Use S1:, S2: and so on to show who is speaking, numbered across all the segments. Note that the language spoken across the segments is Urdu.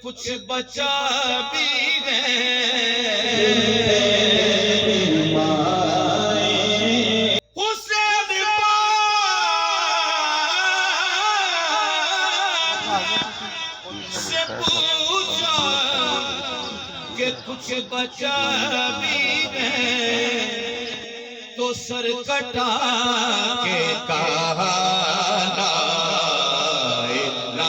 S1: کچھ بچا بھی ہے حسین پاک سے پوچھا کہ کچھ بچا بھی ہے تو سر کٹا کے کہا لا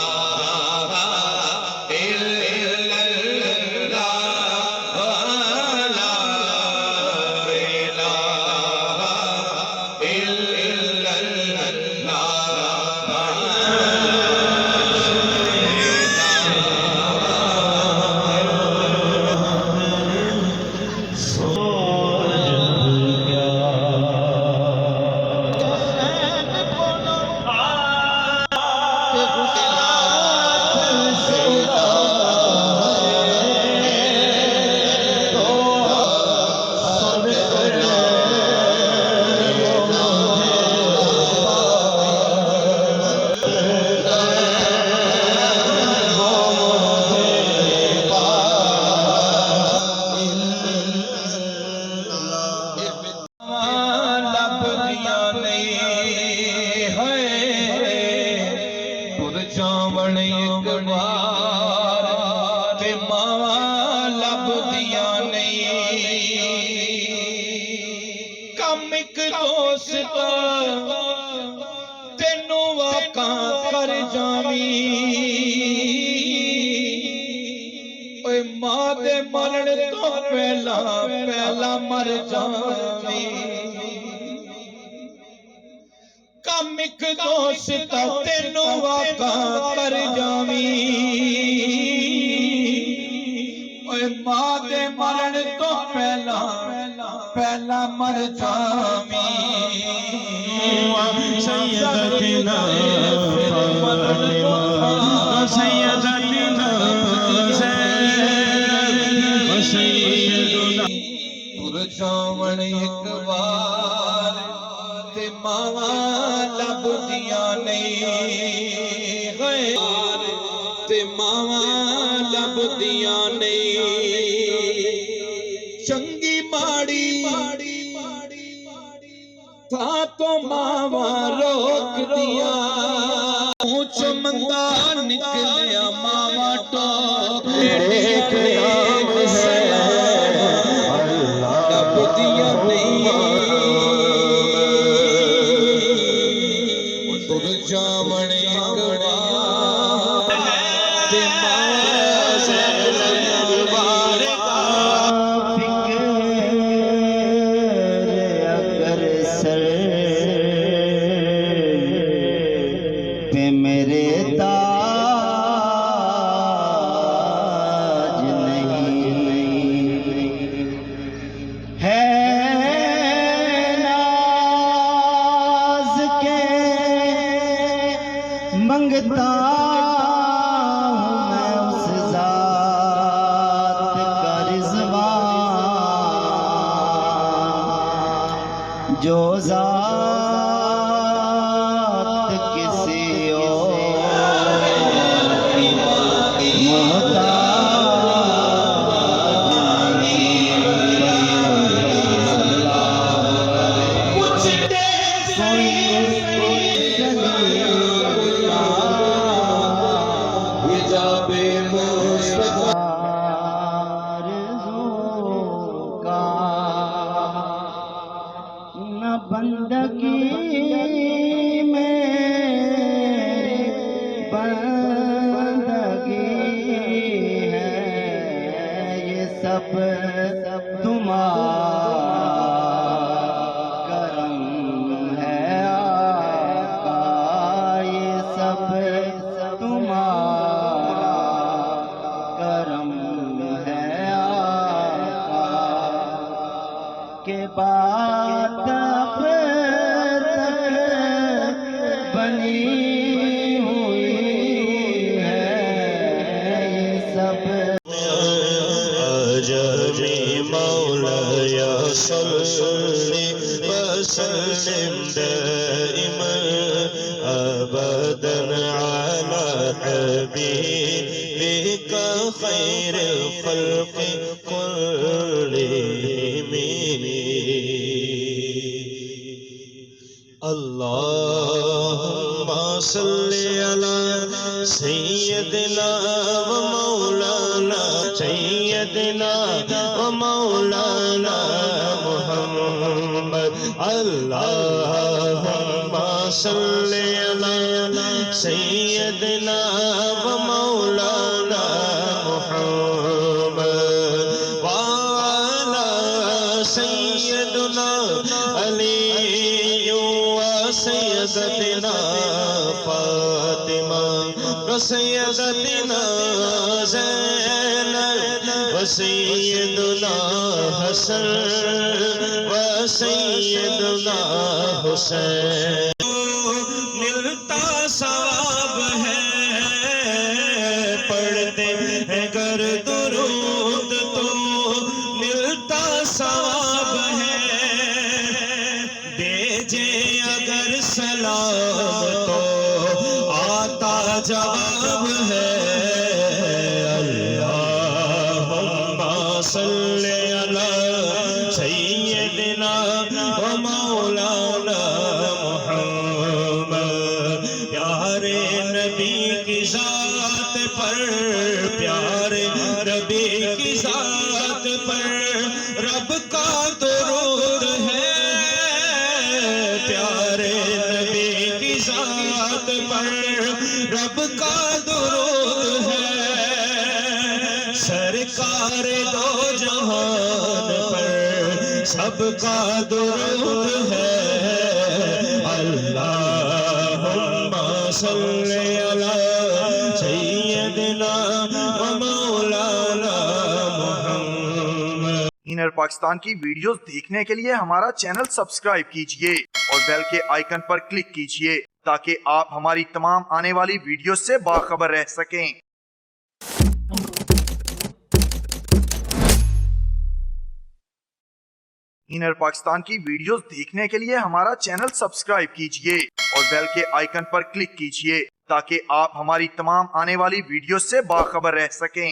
S1: ماں دے مرن تو پہلا مر جاوی کم ایک دوست تینوں واقع کر جاوی ماں دے مرن تو پہلا مر جاوی سیدتنا فاطمہ سیدتنا پرچاون ایک بار تے ماواں لبدیاں نہیں غیر تے ماواں لبدیاں نہیں چنگی ماڑی تھا تو ماواں روک دیا اونچ مندا نکلیا ماواں ٹوک دیکھ لیا لبدیاں نہیں تر جاون ایک بار تے
S2: منگتا ہوں میں اس ذات کا رضوان جو ذات کسی اور کی محتاج بندگی میں بندگی ہے یہ سب تمہارا کرم ہے آقا یہ سب تمہارا کرم ہے آقا کے بعد
S3: وسلم دائما أبدا على حبيبك اللهم صل على سيدنا ومولانا سيدنا ومولانا محمد اللهم صل على سيدنا ومولانا محمد وعلى سيدنا علي وسيدتنا فاطمة وسيدتنا زينب وسيدنا حسن وسيدنا حسين ملتا ثواب ہے پڑھتے ہیں گر درود تو ملتا ثواب ہے بھیجے اگر سلام تو آتا جواب ہے اللہم صل علی سیدنا و مولانا محمد پیارے نبی کی ذات پر پیارے نبی کی ذات پر رب کا درود ہے پیارے نبی کی ذات پر رب کا درود ہے سرکار دو جہان پر سب کا درود ہے اللہم صل علی سیدنا و مولانا محمد
S4: انر پاکستان کی ویڈیوز دیکھنے کے لیے ہمارا چینل سبسکرائب کیجئے اور بیل کے آئیکن پر کلک کیجئے تاکہ آپ ہماری تمام آنے والی ویڈیوز سے باخبر رہ سکیں۔ انر پاکستان کی ویڈیوز دیکھنے کے لیے ہمارا چینل سبسکرائب کیجئے اور بیل کے آئیکن پر کلک کیجئے تاکہ آپ ہماری تمام آنے والی ویڈیوز سے باخبر رہ سکیں۔